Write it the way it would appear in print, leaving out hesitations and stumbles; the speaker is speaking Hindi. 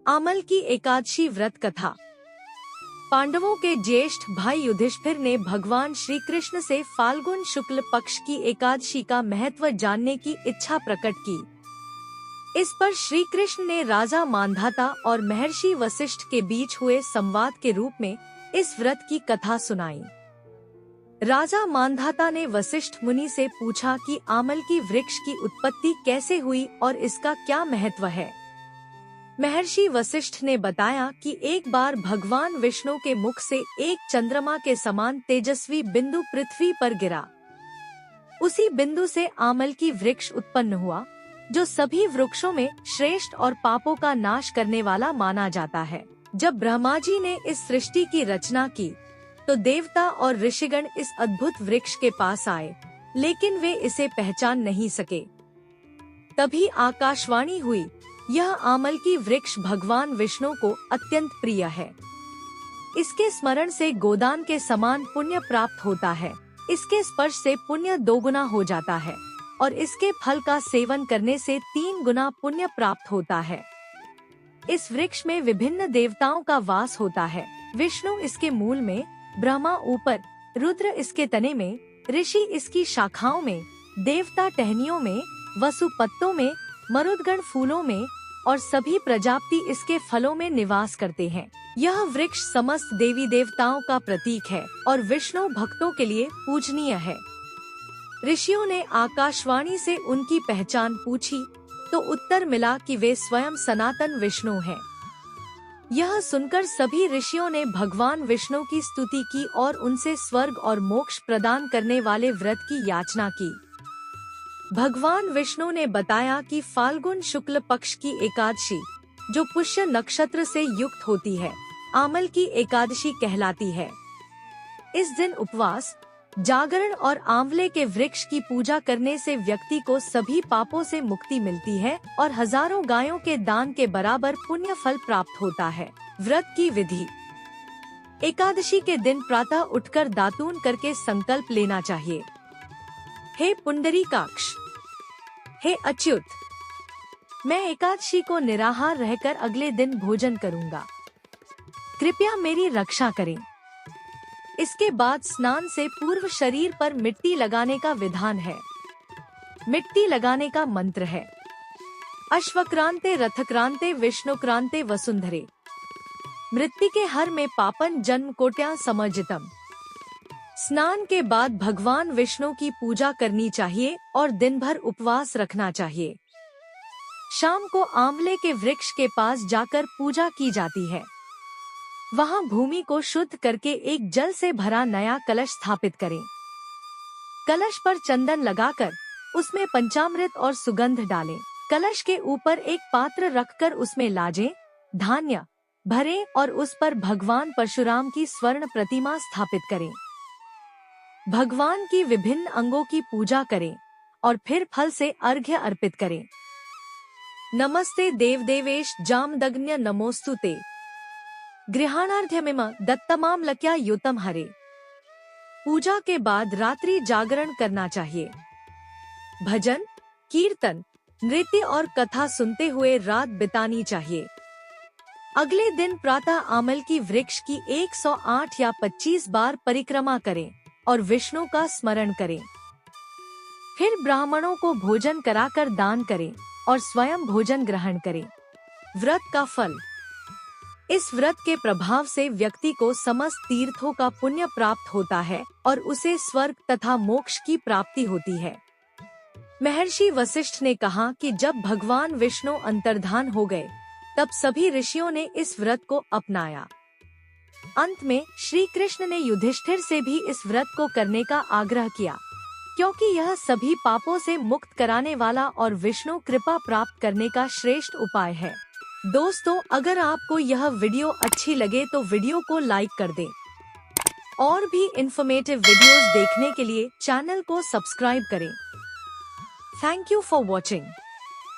आमल की एकादशी व्रत कथा। पांडवों के ज्येष्ठ भाई युधिष्ठिर ने भगवान श्री कृष्ण से फाल्गुन शुक्ल पक्ष की एकादशी का महत्व जानने की इच्छा प्रकट की। इस पर श्री कृष्ण ने राजा मांधाता और महर्षि वशिष्ठ के बीच हुए संवाद के रूप में इस व्रत की कथा सुनाई। राजा मांधाता ने वशिष्ठ मुनि से पूछा कि आमल की वृक्ष की उत्पत्ति कैसे हुई और इसका क्या महत्व है। महर्षि वशिष्ठ ने बताया कि एक बार भगवान विष्णु के मुख से एक चंद्रमा के समान तेजस्वी बिंदु पृथ्वी पर गिरा। उसी बिंदु से आमल की वृक्ष उत्पन्न हुआ, जो सभी वृक्षों में श्रेष्ठ और पापों का नाश करने वाला माना जाता है। जब ब्रह्मा जी ने इस सृष्टि की रचना की, तो देवता और ऋषिगण इस अद्भुत वृक्ष के पास आए, लेकिन वे इसे पहचान नहीं सके। तभी आकाशवाणी हुई, यह आमल की वृक्ष भगवान विष्णु को अत्यंत प्रिय है। इसके स्मरण से गोदान के समान पुण्य प्राप्त होता है। इसके स्पर्श से पुण्य 2 गुना हो जाता है और इसके फल का सेवन करने से 3 गुना पुण्य प्राप्त होता है। इस वृक्ष में विभिन्न देवताओं का वास होता है। विष्णु इसके मूल में, ब्रह्मा ऊपर, रुद्र इसके तने में, ऋषि इसकी शाखाओं में, देवता टहनियों में, वसु पत्तों में, मरुदगण फूलों में और सभी प्रजापति इसके फलों में निवास करते हैं। यह वृक्ष समस्त देवी देवताओं का प्रतीक है और विष्णु भक्तों के लिए पूजनीय है। ऋषियों ने आकाशवाणी से उनकी पहचान पूछी, तो उत्तर मिला कि वे स्वयं सनातन विष्णु हैं। यह सुनकर सभी ऋषियों ने भगवान विष्णु की स्तुति की और उनसे स्वर्ग और मोक्ष प्रदान करने वाले व्रत की याचना की। भगवान विष्णु ने बताया कि फाल्गुन शुक्ल पक्ष की एकादशी, जो पुष्य नक्षत्र से युक्त होती है, आमल की एकादशी कहलाती है। इस दिन उपवास, जागरण और आंवले के वृक्ष की पूजा करने से व्यक्ति को सभी पापों से मुक्ति मिलती है और हजारों गायों के दान के बराबर पुण्य फल प्राप्त होता है। व्रत की विधि। एकादशी के दिन प्रातः उठकर दातून करके संकल्प लेना चाहिए। हे पुंडरीकाक्ष, हे अच्युत, मैं एकादशी को निराहार रहकर अगले दिन भोजन करूंगा, कृपया मेरी रक्षा करें। इसके बाद स्नान से पूर्व शरीर पर मिट्टी लगाने का विधान है। मिट्टी लगाने का मंत्र है, अश्वक्रांते रथक्रांते विष्णुक्रांते वसुंधरे, मृत्तिके हर में पापन जन्म कोट्या समर्जितम। स्नान के बाद भगवान विष्णु की पूजा करनी चाहिए और दिन भर उपवास रखना चाहिए। शाम को आंवले के वृक्ष के पास जाकर पूजा की जाती है। वहां भूमि को शुद्ध करके एक जल से भरा नया कलश स्थापित करें। कलश पर चंदन लगाकर उसमें पंचामृत और सुगंध डालें। कलश के ऊपर एक पात्र रखकर उसमें लाजें, धान्य भरें और उस पर भगवान परशुराम की स्वर्ण प्रतिमा स्थापित करें। भगवान की विभिन्न अंगों की पूजा करें और फिर फल से अर्घ्य अर्पित करें। नमस्ते देवदेवेश जामदग्न्य नमोस्तुते, गृहाणार्घ्यमिम दत्तमाम लक्या युतम हरे। पूजा के बाद रात्रि जागरण करना चाहिए। भजन, कीर्तन, नृत्य और कथा सुनते हुए रात बितानी चाहिए। अगले दिन प्रातः आमल की वृक्ष की 108 या 25 बार परिक्रमा करें और विष्णु का स्मरण करें। फिर ब्राह्मणों को भोजन कराकर दान करें और स्वयं भोजन ग्रहण करें। व्रत का फल। इस व्रत के प्रभाव से व्यक्ति को समस्त तीर्थों का पुण्य प्राप्त होता है और उसे स्वर्ग तथा मोक्ष की प्राप्ति होती है। महर्षि वशिष्ठ ने कहा कि जब भगवान विष्णु अंतर्धान हो गए, तब सभी ऋषियों ने इस व्रत को अपनाया। अंत में श्री कृष्ण ने युधिष्ठिर से भी इस व्रत को करने का आग्रह किया, क्योंकि यह सभी पापों से मुक्त कराने वाला और विष्णु कृपा प्राप्त करने का श्रेष्ठ उपाय है। दोस्तों, अगर आपको यह वीडियो अच्छी लगे तो वीडियो को लाइक कर दें और भी इन्फॉर्मेटिव वीडियोस देखने के लिए चैनल को सब्सक्राइब करें। Thank you for watching.